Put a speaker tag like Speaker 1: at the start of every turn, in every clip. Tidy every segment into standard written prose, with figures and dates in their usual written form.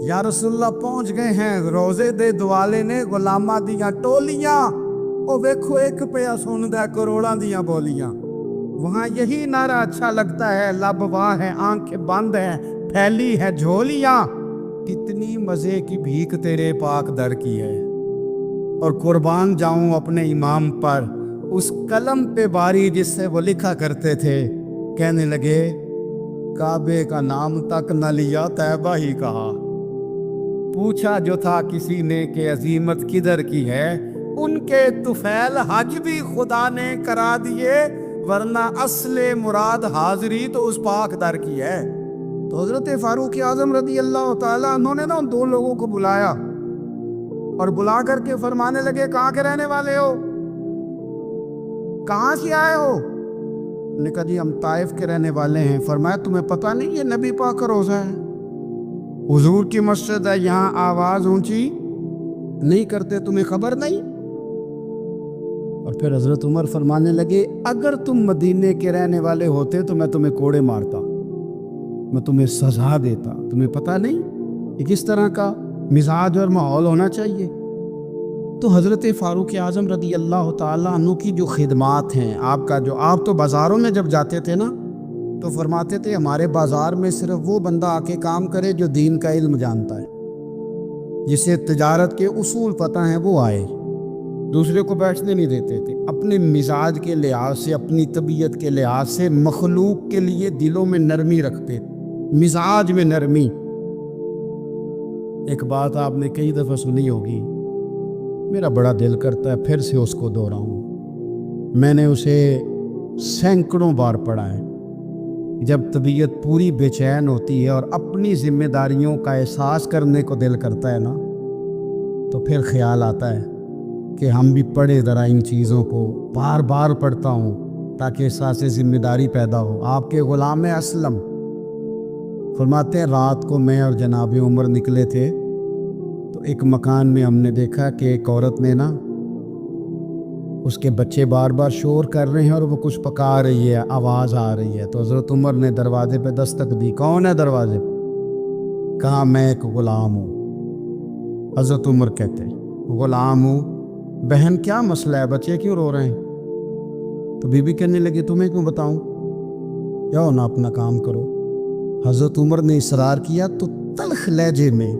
Speaker 1: یا رسول اللہ پہنچ گئے ہیں روزے دے دوالے نے غلاماں دیاں ٹولیاں، او ویکھو ایک پیا سندا کروڑاں دیاں بولیاں، وہاں یہی نعرہ اچھا لگتا ہے، لب واہ ہے آنکھیں بند ہیں پھیلی ہے جھولیاں، کتنی مزے کی بھیک تیرے پاک در کی ہے، اور قربان جاؤں اپنے امام پر، اس قلم پہ باری جس سے وہ لکھا کرتے تھے، کہنے لگے کعبے کا نام تک نہ لیا طیبہ ہی کہا، پوچھا جو تھا کسی نے کہ عظیمت کدھر کی ہے، ان کے طفیل حج بھی خدا نے کرا دیے، ورنہ اصل مراد حاضری تو اس پاک در کی ہے۔ تو حضرت فاروق اعظم رضی اللہ تعالیٰ انہوں نے نا ان دو لوگوں کو بلایا اور بلا کر کے فرمانے لگے کہاں کے رہنے والے ہو، کہاں سے آئے ہو؟ انہوں نے کہا جی ہم طائف کے رہنے والے ہیں۔ فرمایا تمہیں پتہ نہیں یہ نبی پاک کا روزہ ہے، حضور کی مسجد ہے، یہاں آواز اونچی نہیں کرتے، تمہیں خبر نہیں؟ اور پھر حضرت عمر فرمانے لگے اگر تم مدینے کے رہنے والے ہوتے تو میں تمہیں کوڑے مارتا، میں تمہیں سزا دیتا، تمہیں پتہ نہیں کہ کس طرح کا مزاج اور ماحول ہونا چاہیے۔ تو حضرت فاروق اعظم رضی اللہ تعالیٰ عنہ کی جو خدمات ہیں، آپ تو بازاروں میں جب جاتے تھے نا تو فرماتے تھے ہمارے بازار میں صرف وہ بندہ آ کے کام کرے جو دین کا علم جانتا ہے، جسے تجارت کے اصول پتہ ہیں وہ آئے، دوسرے کو بیٹھنے نہیں دیتے تھے، اپنے مزاج کے لحاظ سے، اپنی طبیعت کے لحاظ سے مخلوق کے لیے دلوں میں نرمی رکھتے، مزاج میں نرمی۔ ایک بات آپ نے کئی دفعہ سنی ہوگی، میرا بڑا دل کرتا ہے پھر سے اس کو دہراؤں، میں نے اسے سینکڑوں بار پڑھا ہے، جب طبیعت پوری بے چین ہوتی ہے اور اپنی ذمہ داریوں کا احساس کرنے کو دل کرتا ہے نا تو پھر خیال آتا ہے کہ ہم بھی پڑھے ذرا ان چیزوں کو، بار بار پڑھتا ہوں تاکہ احساس ذمہ داری پیدا ہو۔ آپ کے غلام اسلم فرماتے ہیں رات کو میں اور جناب عمر نکلے تھے تو ایک مکان میں ہم نے دیکھا کہ ایک عورت نے نا اس کے بچے بار بار شور کر رہے ہیں اور وہ کچھ پکا رہی ہے، آواز آ رہی ہے، تو حضرت عمر نے دروازے پہ دستک دی، کون ہے دروازے پہ؟ کہا میں ایک غلام ہوں۔ حضرت عمر کہتے ہیں غلام ہوں، بہن کیا مسئلہ ہے، بچے کیوں رو رہے ہیں؟ تو بی بی کہنے لگی تمہیں کیوں بتاؤں، جاؤ نا اپنا کام کرو۔ حضرت عمر نے اصرار کیا تو تلخ لہجے میں،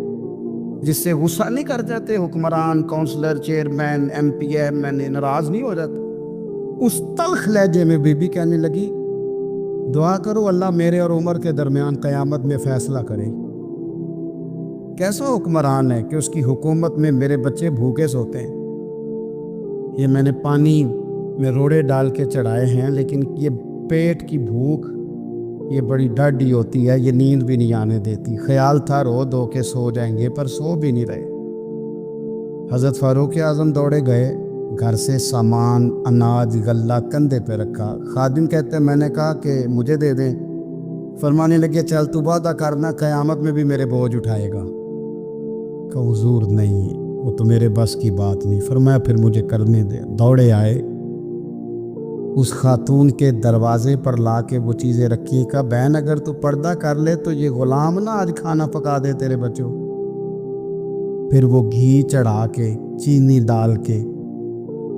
Speaker 1: جس سے غصہ نہیں کر جاتے حکمران، councillor, chairman, M P M N ناراض نہیں ہو جاتے، اس تلخ لہجے میں بی بی کہنے لگی دعا کرو اللہ میرے اور عمر کے درمیان قیامت میں فیصلہ کرے۔ کیسا حکمران ہے کہ اس کی حکومت میں میرے بچے بھوکے سوتے ہیں، یہ میں نے پانی میں روڑے ڈال کے چڑھائے ہیں، لیکن یہ پیٹ کی بھوک یہ بڑی ڈاڈھی ہوتی ہے، یہ نیند بھی نہیں آنے دیتی، خیال تھا رو دو کے سو جائیں گے پر سو بھی نہیں رہے۔ حضرت فاروق اعظم دوڑے گئے، گھر سے سامان، اناج، غلہ کندھے پہ رکھا، خادم کہتے ہیں میں نے کہا کہ مجھے دے دیں، فرمانے لگے چل تو وعدہ کرنا قیامت میں بھی میرے بوجھ اٹھائے گا۔ کہ حضور نہیں، وہ تو میرے بس کی بات نہیں۔ فرمایا پھر مجھے کرنے دے۔ دوڑے آئے، اس خاتون کے دروازے پر لا کے وہ چیزیں رکھی، کہا بہن اگر تو پردہ کر لے تو یہ غلام نہ آج کھانا پکا دے تیرے بچوں۔ پھر وہ گھی چڑھا کے، چینی ڈال کے،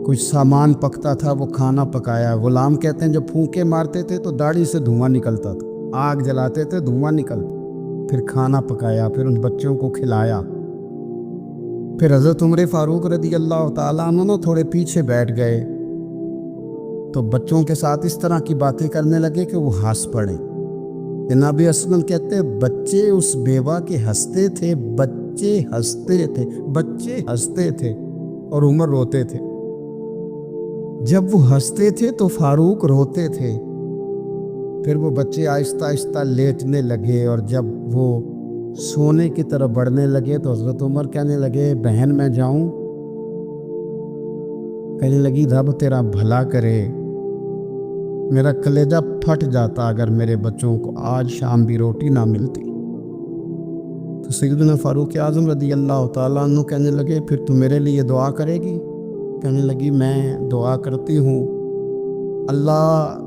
Speaker 1: کچھ سامان پکتا تھا وہ کھانا پکایا۔ غلام کہتے ہیں جب پھونکے مارتے تھے تو داڑھی سے دھواں نکلتا تھا، آگ جلاتے تھے دھواں نکلتا، پھر کھانا پکایا، پھر ان بچوں کو کھلایا۔ پھر حضرت عمر فاروق رضی اللہ تعالیٰ عنہ تھوڑے پیچھے بیٹھ گئے تو بچوں کے ساتھ اس طرح کی باتیں کرنے لگے کہ وہ ہنس پڑے۔ جناب اسلم کہتے بچے اس بیوہ کے ہنستے تھے، بچے ہنستے تھے اور عمر روتے تھے۔ جب وہ ہنستے تھے تو فاروق روتے تھے، پھر وہ بچے آہستہ آہستہ لیٹنے لگے، اور جب وہ سونے کی طرف بڑھنے لگے تو حضرت عمر کہنے لگے بہن میں جاؤں؟ کہنے لگی رب تیرا بھلا کرے، میرا کلیجہ پھٹ جاتا اگر میرے بچوں کو آج شام بھی روٹی نہ ملتی۔ تو سیدنا فاروق اعظم رضی اللہ تعالیٰ عنہ کہنے لگے پھر تو میرے لیے دعا کرے گی؟ کہنے لگی میں دعا کرتی ہوں، اللہ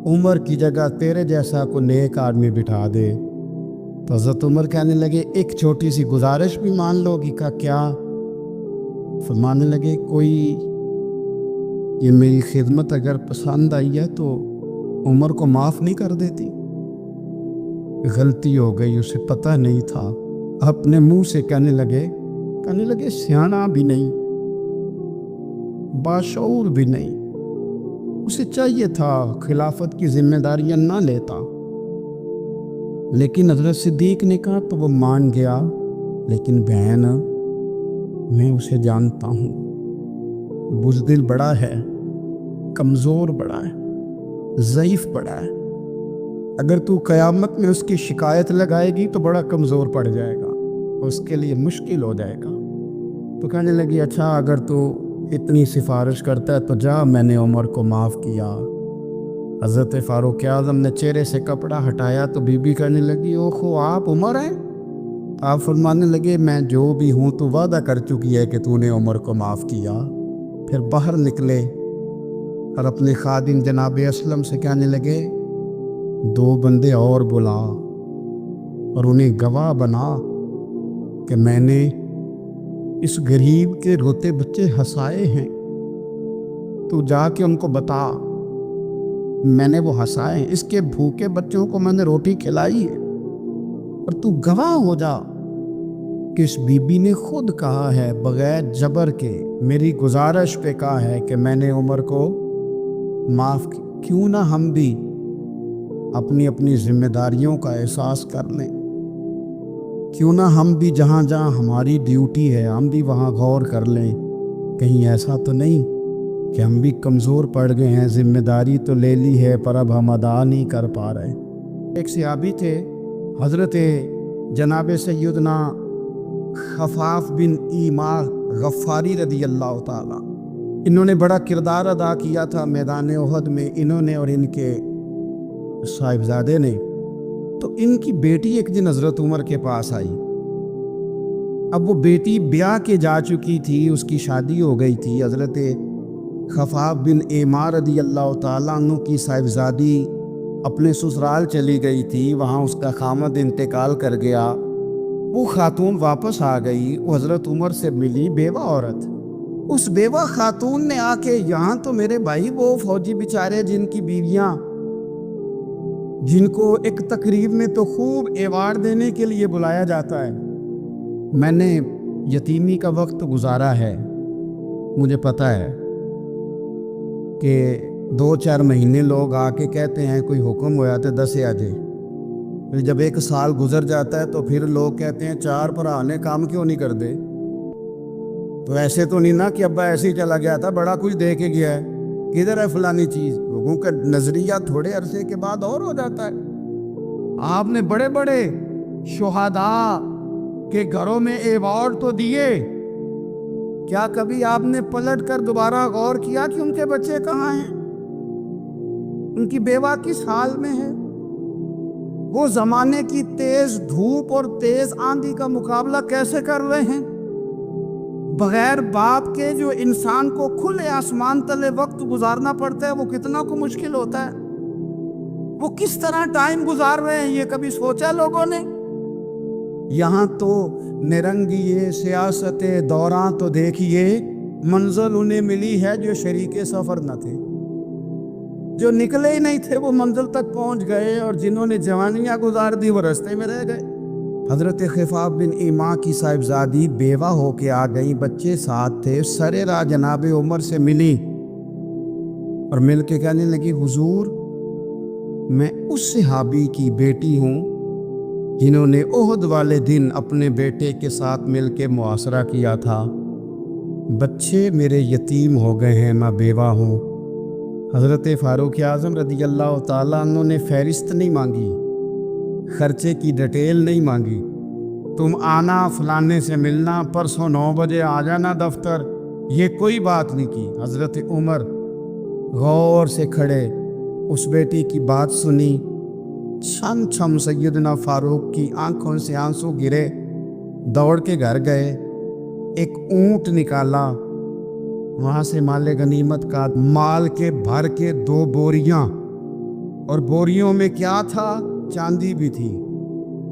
Speaker 1: عمر کی جگہ تیرے جیسا کو نیک آدمی بٹھا دے تو حضرت عمر کہنے لگے ایک چھوٹی سی گزارش بھی مان لو گی؟ کا کیا؟ فرمانے لگے کوئی یہ میری خدمت اگر پسند آئی ہے تو عمر کو معاف نہیں کر دیتی؟ غلطی ہو گئی، اسے پتہ نہیں تھا۔ اپنے منہ سے کہنے لگے سیانا بھی نہیں، باشعور بھی نہیں، اسے چاہیے تھا خلافت کی ذمہ داریاں نہ لیتا۔ لیکن حضرت صدیق نے کہا تو وہ مان گیا، لیکن بہن میں اسے جانتا ہوں، بزدل بڑا ہے، کمزور بڑا ہے، ضعیف بڑا ہے، اگر تو قیامت میں اس کی شکایت لگائے گی تو بڑا کمزور پڑ جائے گا، اس کے لیے مشکل ہو جائے گا۔ تو کہنے لگی اچھا اگر تو اتنی سفارش کرتا ہے تو جا، میں نے عمر کو معاف کیا۔ حضرت فاروق اعظم نے چہرے سے کپڑا ہٹایا تو بی بی کہنے لگی اوہو آپ عمر ہیں؟ آپ فرمانے لگے میں جو بھی ہوں تو وعدہ کر چکی ہے کہ تو نے عمر کو معاف کیا۔ پھر باہر نکلے اور اپنے خادم جناب اسلم سے کہنے لگے 2 بندے اور بلا اور انہیں گواہ بنا کہ میں نے اس غریب کے روتے بچے ہنسائے ہیں، تو جا کے ان کو بتا میں نے وہ ہنسائے ہیں، اس کے بھوکے بچوں کو میں نے روٹی کھلائی ہے، اور تو گواہ ہو جا کہ اس بی بی نے خود کہا ہے بغیر جبر کے، میری گزارش پہ کہا ہے کہ میں نے عمر کو معاف کی۔ کیوں نہ ہم بھی اپنی اپنی ذمہ داریوں کا احساس کر لیں، کیوں نہ ہم بھی جہاں جہاں ہماری ڈیوٹی ہے ہم بھی وہاں غور کر لیں، کہیں ایسا تو نہیں کہ ہم بھی کمزور پڑ گئے ہیں، ذمہ داری تو لے لی ہے پر اب ہم ادا نہیں کر پا رہے۔ ایک صحابی تھے حضرت جناب سیدنا خفاف بن ایما غفاری رضی اللہ تعالی، انہوں نے بڑا کردار ادا کیا تھا میدان احد میں، انہوں نے اور ان کے صاحبزادے نے۔ تو ان کی بیٹی ایک دن حضرت عمر کے پاس آئی، اب وہ بیٹی بیاہ کے جا چکی تھی، اس کی شادی ہو گئی تھی۔ حضرت خفاف بن ایما رضی اللہ تعالیٰ عنہ کی صاحبزادی اپنے سسرال چلی گئی تھی، وہاں اس کا خامد انتقال کر گیا۔ وہ خاتون واپس آ گئی، وہ حضرت عمر سے ملی، بیوہ عورت۔ اس بیوہ خاتون نے آ کے یہاں تو میرے بھائی وہ فوجی بیچارے جن کی بیویاں، جن کو ایک تقریب میں تو خوب ایوارڈ دینے کے لیے بلایا جاتا ہے، میں نے یتیمی کا وقت گزارا ہے، مجھے پتہ ہے کہ 2-4 مہینے لوگ آ کے کہتے ہیں کوئی حکم ہوا تو 10 آ جائے، پھر جب 1 سال گزر جاتا ہے تو پھر لوگ کہتے ہیں 4 بھرا نے کام کیوں نہیں کر دے؟ تو ایسے تو نہیں نا کہ ابا ایسے ہی چلا گیا تھا، بڑا کچھ دے کے گیا ہے، کدھر ہے فلانی چیز؟ لوگوں کا نظریہ تھوڑے عرصے کے بعد اور ہو جاتا ہے۔ آپ نے بڑے بڑے شہداء کے گھروں میں ایوارڈ تو دیے، کیا کبھی آپ نے پلٹ کر دوبارہ غور کیا کہ ان کے بچے کہاں ہیں، ان کی بیوہ کس حال میں ہے؟ وہ زمانے کی تیز دھوپ اور تیز آندھی کا مقابلہ کیسے کر رہے ہیں؟ بغیر باپ کے جو انسان کو کھلے آسمان تلے وقت گزارنا پڑتا ہے وہ کتنا کو مشکل ہوتا ہے، وہ کس طرح ٹائم گزار رہے ہیں یہ کبھی سوچا لوگوں نے؟ یہاں تو نرنگیے سیاست دوراں تو دیکھیے منزل انہیں ملی ہے جو شریک سفر نہ تھے، جو نکلے ہی نہیں تھے وہ منزل تک پہنچ گئے، اور جنہوں نے جوانیاں گزار دی وہ رستے میں رہ گئے۔ حضرت خفاف بن ایما کی صاحبزادی بیوہ ہو کے آ گئی، بچے ساتھ تھے، سر راہ جناب عمر سے ملی اور مل کے کہنے لگی حضور میں اس صحابی کی بیٹی ہوں جنہوں نے احد والے دن اپنے بیٹے کے ساتھ مل کے محاصرہ کیا تھا، بچے میرے یتیم ہو گئے ہیں، میں بیوہ ہوں۔ حضرت فاروق اعظم رضی اللہ تعالیٰ عنہ نے فہرست نہیں مانگی، خرچے کی ڈیٹیل نہیں مانگی، تم آنا فلانے سے ملنا، پرسوں 9 بجے آ جانا دفتر، یہ کوئی بات نہیں کی۔ حضرت عمر غور سے کھڑے، اس بیٹی کی بات سنی، چھم چھم سیدنا فاروق کی آنکھوں سے آنسو گرے، دوڑ کے گھر گئے، ایک اونٹ نکالا، وہاں سے مال غنیمت کا مال کے بھر کے 2 بوریاں، اور بوریوں میں کیا تھا؟ چاندی بھی تھی،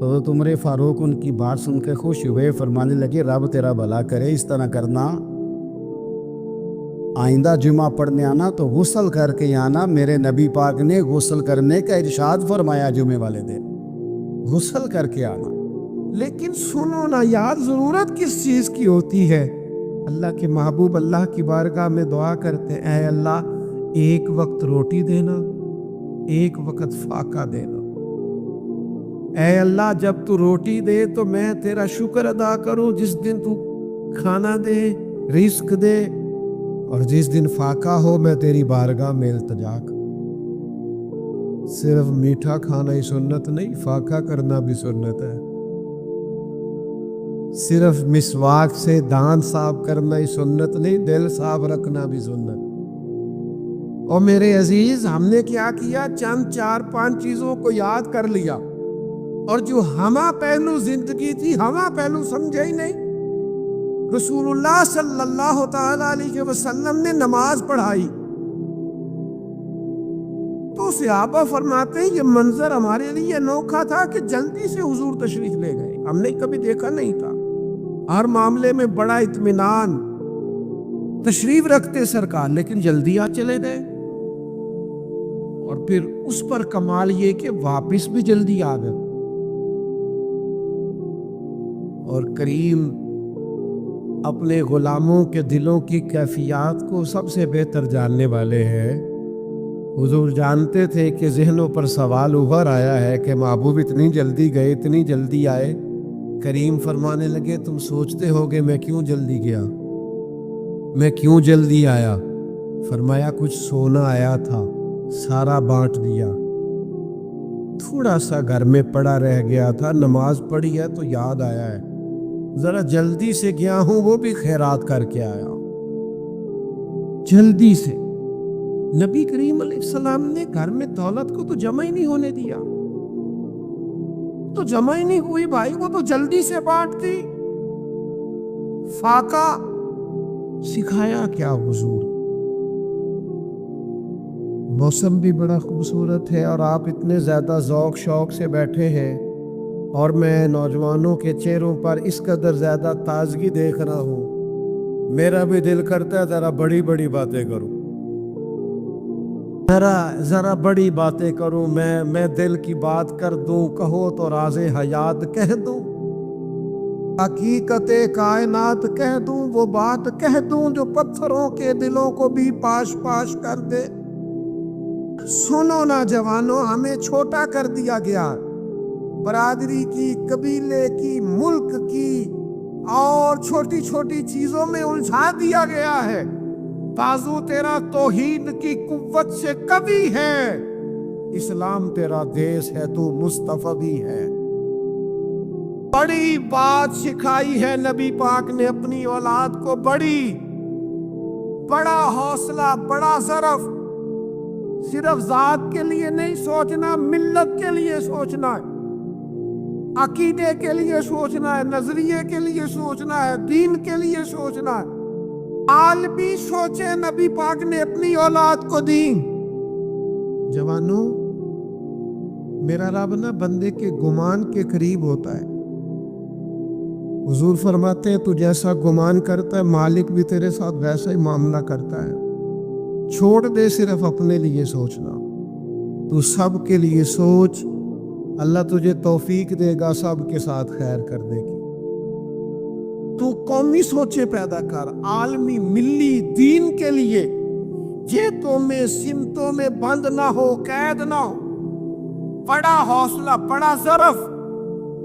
Speaker 1: تو عمر فاروق ان کی بات سن کے خوش ہوئے، فرمانے لگے رب تیرا بھلا کرے، اس طرح کرنا، آئندہ جمعہ پڑھنے آنا تو غسل کر کے آنا، میرے نبی پاک نے غسل کرنے کا ارشاد فرمایا جمعے والے دن، غسل کر کے آنا۔ لیکن سنو نا یار، ضرورت کس چیز کی ہوتی ہے؟ اللہ کے محبوب اللہ کی بارگاہ میں دعا کرتے، اے اللہ ایک وقت روٹی دینا، ایک وقت فاقہ دینا۔ اے اللہ جب تو روٹی دے تو میں تیرا شکر ادا کروں، جس دن تو کھانا دے، رزق دے، اور جس دن فاقہ ہو میں تیری بارگاہ میں التجا کروں۔ صرف میٹھا کھانا ہی سنت نہیں، فاقہ کرنا بھی سنت ہے۔ صرف مسواک سے دانت صاف کرنا ہی سنت نہیں، دل صاف رکھنا بھی سنت۔ اور میرے عزیز، ہم نے کیا کیا؟ چند 4-5 چیزوں کو یاد کر لیا، اور جو ہمہ پہلو زندگی تھی، ہمہ پہلو سمجھے ہی نہیں۔ رسول اللہ صلی اللہ تعالیٰ علیہ وسلم نے نماز پڑھائی تو صحابہ فرماتے ہیں یہ منظر ہمارے لیے انوکھا تھا کہ جلدی سے حضور تشریف لے گئے، ہم نے کبھی دیکھا نہیں تھا۔ ہر معاملے میں بڑا اطمینان، تشریف رکھتے سرکار، لیکن جلدی چلے گئے۔ اور پھر اس پر کمال یہ کہ واپس بھی جلدی آ گئے۔ اور کریم اپنے غلاموں کے دلوں کی کیفیات کو سب سے بہتر جاننے والے ہیں۔ حضور جانتے تھے کہ ذہنوں پر سوال ابھر آیا ہے کہ محبوب اتنی جلدی گئے، اتنی جلدی آئے۔ کریم فرمانے لگے تم سوچتے ہوگے میں کیوں جلدی گیا، میں کیوں جلدی آیا؟ فرمایا کچھ سونا آیا تھا، سارا بانٹ دیا، تھوڑا سا گھر میں پڑا رہ گیا تھا، نماز پڑھی ہے تو یاد آیا ہے، ذرا جلدی سے گیا ہوں، وہ بھی خیرات کر کے آیا جلدی سے۔ نبی کریم علیہ السلام نے گھر میں دولت کو تو جمع ہی نہیں ہونے دیا، تو جمع ہی نہیں ہوئی بھائی، وہ تو جلدی سے بانٹ دی۔ فاقہ سکھایا کیا حضور؟ موسم بھی بڑا خوبصورت ہے اور آپ اتنے زیادہ ذوق شوق سے بیٹھے ہیں، اور میں نوجوانوں کے چہروں پر اس قدر زیادہ تازگی دیکھ رہا ہوں، میرا بھی دل کرتا ہے ذرا بڑی بڑی باتیں کروں، ذرا بڑی باتیں کروں، میں دل کی بات کر دوں، کہو تو راز حیات کہہ دوں، حقیقت کائنات کہہ دوں، وہ بات کہہ دوں جو پتھروں کے دلوں کو بھی پاش پاش کر دے۔ سنو نا جوانوں، ہمیں چھوٹا کر دیا گیا، برادری کی، قبیلے کی، ملک کی، اور چھوٹی چھوٹی چیزوں میں الجھا دیا گیا ہے۔ بازو تیرا توحید کی قوت سے قوی ہے، اسلام تیرا دیس ہے، تو مصطفی بھی ہے۔ بڑی بات سکھائی ہے نبی پاک نے اپنی اولاد کو، بڑا حوصلہ، بڑا ظرف، صرف ذات کے لیے نہیں سوچنا، ملت کے لیے سوچنا ہے، عقیدے کے لیے سوچنا ہے، نظریے کے لیے سوچنا ہے، دین کے لیے سوچنا ہے۔ عالمی سوچے نبی پاک نے اپنی اولاد کو دی۔ جوانوں، میرا رب نہ بندے کے گمان کے قریب ہوتا ہے۔ حضور فرماتے ہیں تو جیسا گمان کرتا ہے مالک بھی تیرے ساتھ ویسا ہی معاملہ کرتا ہے۔ چھوڑ دے صرف اپنے لیے سوچنا، تو سب کے لیے سوچ، اللہ تجھے توفیق دے گا، سب کے ساتھ خیر کر دے گی۔ تو قومی سوچے پیدا کر، عالمی، ملی، دین کے لیے، جیتوں میں سمتوں میں بند نہ ہو، قید نہ ہو، بڑا حوصلہ، بڑا ظرف۔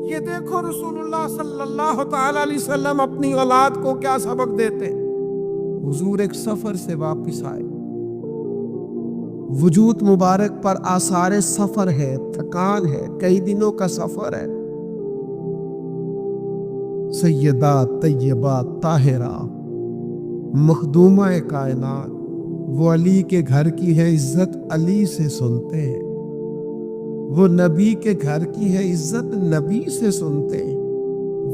Speaker 1: یہ دیکھو رسول اللہ صلی اللہ تعالی علیہ وسلم اپنی اولاد کو کیا سبق دیتے۔ حضور ایک سفر سے واپس آئے، وجود مبارک پر آثار سفر ہے، تھکان ہے، کئی دنوں کا سفر ہے۔ سیدہ طیبہ طاہرہ مخدومہ کائنات، وہ علی کے گھر کی ہے عزت، علی سے سنتے ہیں، وہ نبی کے گھر کی ہے عزت، نبی سے سنتے ہیں،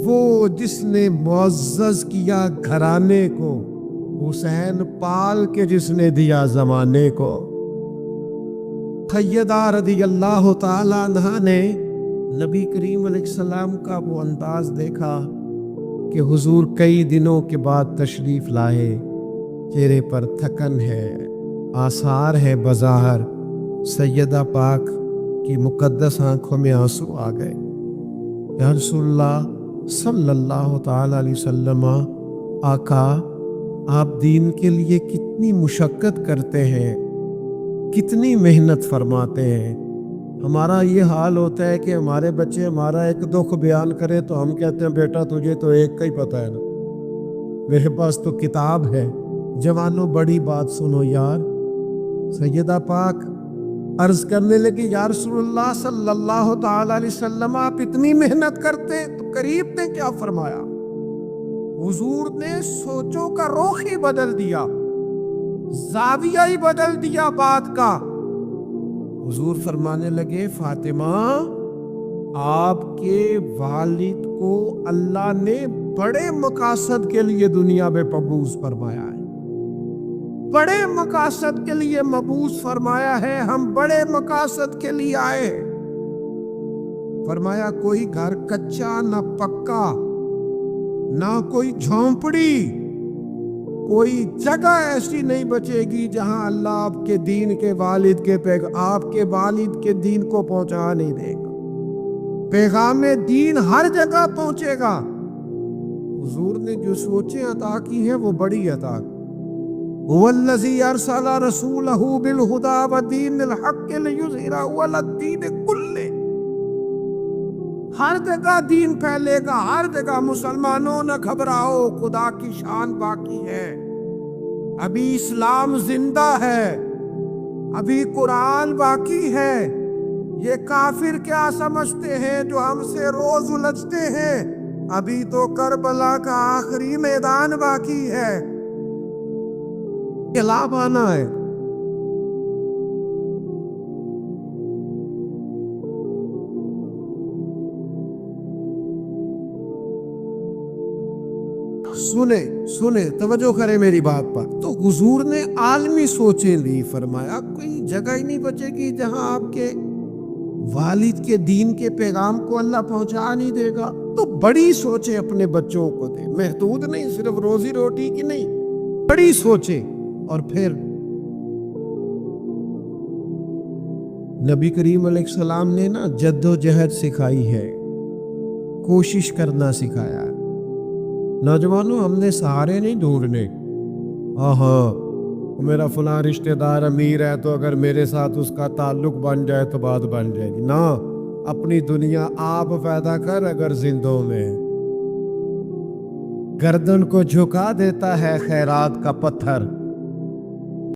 Speaker 1: وہ جس نے معزز کیا گھرانے کو، حسین پال کے جس نے دیا زمانے کو۔ سیدہ رضی اللہ تعالیٰ عنہا نے
Speaker 2: نبی کریم علیہ السلام کا وہ انداز دیکھا کہ حضور کئی دنوں کے بعد تشریف لائے، چہرے پر تھکن ہے، آثار ہے بظاہر۔ سیدہ پاک کی مقدس آنکھوں میں آنسو آ گئے۔ یا رسول اللہ صلی اللہ تعالی علیہ وسلم، آقا آپ دین کے لیے کتنی مشقت کرتے ہیں، کتنی محنت فرماتے ہیں۔ ہمارا یہ حال ہوتا ہے کہ ہمارے بچے ہمارا ایک دکھ بیان کرے تو ہم کہتے ہیں بیٹا تجھے تو ایک کا ہی پتہ ہے نا، میرے پاس تو کتاب ہے۔ جوانوں بڑی بات سنو یار۔ سیدہ پاک عرض کرنے لگی یا رسول اللہ صلی اللہ تعالی علیہ وسلم، آپ اتنی محنت کرتے تو قریب نے کیا فرمایا؟ حضور نے سوچوں کا رخ ہی بدل دیا، زاویہ ہی بدل دیا بات کا۔ حضور فرمانے لگے فاطمہ، آپ کے والد کو اللہ نے بڑے مقاصد کے لیے دنیا میں مبعوث فرمایا ہے، بڑے مقاصد کے لیے مبعوث فرمایا ہے، ہم بڑے مقاصد کے لیے آئے ہیں۔ فرمایا کوئی گھر کچا نہ پکا، نہ کوئی جھونپڑی، کوئی جگہ ایسی نہیں بچے گی جہاں اللہ آپ کے دین کے والد کے آپ کے والد کے دین کو پہنچا نہیں دے گا۔ پیغام دین ہر جگہ پہنچے گا۔ حضور نے جو سوچیں عطا کی ہیں وہ بڑی عطا کی۔ وَالَّذِي أَرْسَلَ رَسُولَهُ بِالْهُدَى وَدِينِ الْحَقِّ لِيُظْهِرَهُ عَلَى الدِّينِ كُلِّهِ۔ ہر جگہ دین پھیلے گا، ہر جگہ۔ مسلمانوں نہ گھبراؤ، خدا کی شان باقی ہے، ابھی اسلام زندہ ہے، ابھی قرآن باقی ہے۔ یہ کافر کیا سمجھتے ہیں جو ہم سے روز الجھتے ہیں؟ ابھی تو کربلا کا آخری میدان باقی ہے، انقلاب آنا ہے۔ سنے توجہ کرے میری بات پر۔ تو حضور نے عالمی سوچیں لی، فرمایا کوئی جگہ ہی نہیں بچے گی جہاں آپ کے والد کے دین کے پیغام کو اللہ پہنچا نہیں دے گا۔ تو بڑی سوچیں اپنے بچوں کو دے، محدود نہیں، صرف روزی روٹی کی نہیں، بڑی سوچیں۔ اور پھر نبی کریم علیہ السلام نے نا جد و جہد سکھائی ہے، کوشش کرنا سکھایا ہے۔ نوجوانوں ہم نے سہارے نہیں ڈھونڈنے، میرا فلاں رشتہ دار امیر ہے تو اگر میرے ساتھ اس کا تعلق بن جائے تو بات بن جائے گی۔ نہ، اپنی دنیا آپ پیدا کر۔ اگر زندوں میں گردن کو جھکا دیتا ہے خیرات کا پتھر،